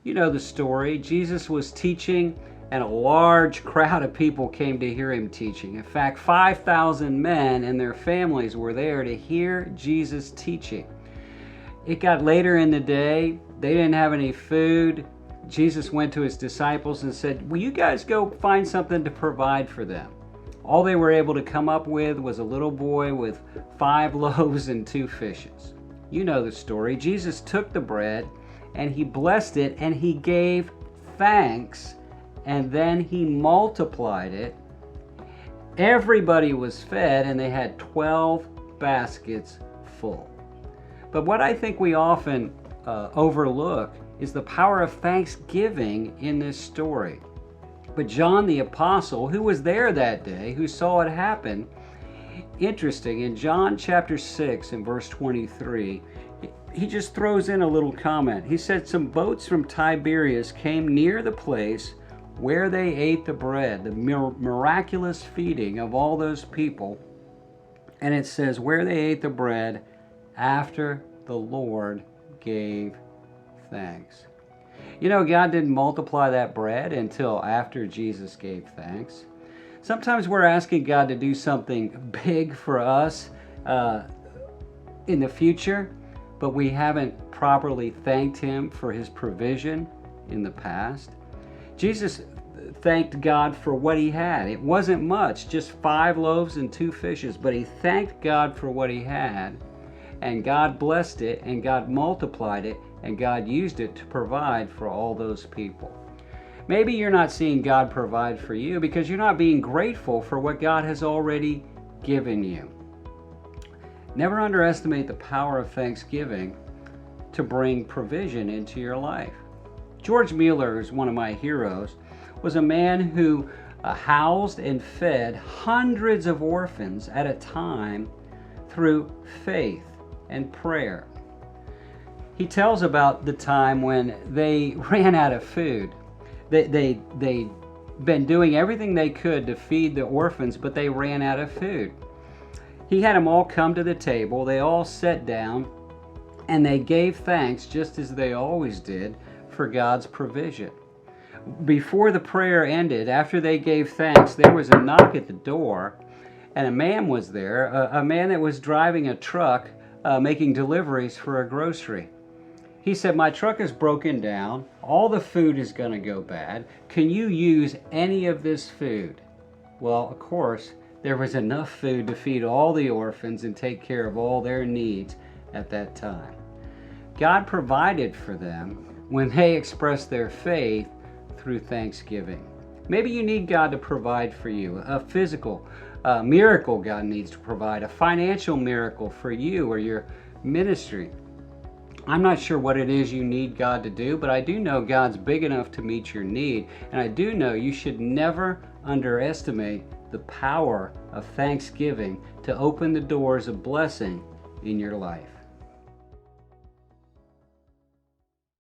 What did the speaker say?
You know the story. Jesus was teaching, and a large crowd of people came to hear him teaching. In fact, 5,000 men and their families were there to hear Jesus teaching. It got later in the day. They didn't have any food. Jesus went to his disciples and said, "Will you guys go find something to provide for them?" All they were able to come up with was a little boy with 5 loaves and 2 fishes. You know the story. Jesus took the bread and he blessed it and he gave thanks, and then he multiplied it. Everybody was fed and they had 12 baskets full. But what I think we often overlook is the power of thanksgiving in this story. But John the Apostle, who was there that day, who saw it happen, interesting, in John chapter 6 and verse 23, he just throws in a little comment. He said, "Some boats from Tiberias came near the place where they ate the bread," the miraculous feeding of all those people. And it says, where they ate the bread after the Lord gave thanks. You know, God didn't multiply that bread until after Jesus gave thanks. Sometimes we're asking God to do something big for us in the future, but we haven't properly thanked him for his provision in the past. Jesus thanked God for what he had. It wasn't much, just 5 loaves and 2 fishes, but he thanked God for what he had, and God blessed it, and God multiplied it, and God used it to provide for all those people. Maybe you're not seeing God provide for you because you're not being grateful for what God has already given you. Never underestimate the power of thanksgiving to bring provision into your life. George Mueller is one of my heroes, was a man who housed and fed hundreds of orphans at a time through faith and prayer. He tells about the time when they ran out of food. They'd been doing everything they could to feed the orphans, but they ran out of food. He had them all come to the table. They all sat down, and they gave thanks, just as they always did, for God's provision. Before the prayer ended, after they gave thanks, there was a knock at the door, and a man was there, a man that was driving a truck making deliveries for a grocery. He said, "My truck is broken down. All the food is going to go bad. Can you use any of this food?" Well, of course, there was enough food to feed all the orphans and take care of all their needs at that time. God provided for them when they expressed their faith through thanksgiving. Maybe you need God to provide for you a physical miracle. God needs to provide a financial miracle for you or your ministry. I'm not sure what it is you need God to do, but I do know God's big enough to meet your need, and I do know you should never underestimate the power of thanksgiving to open the doors of blessing in your life.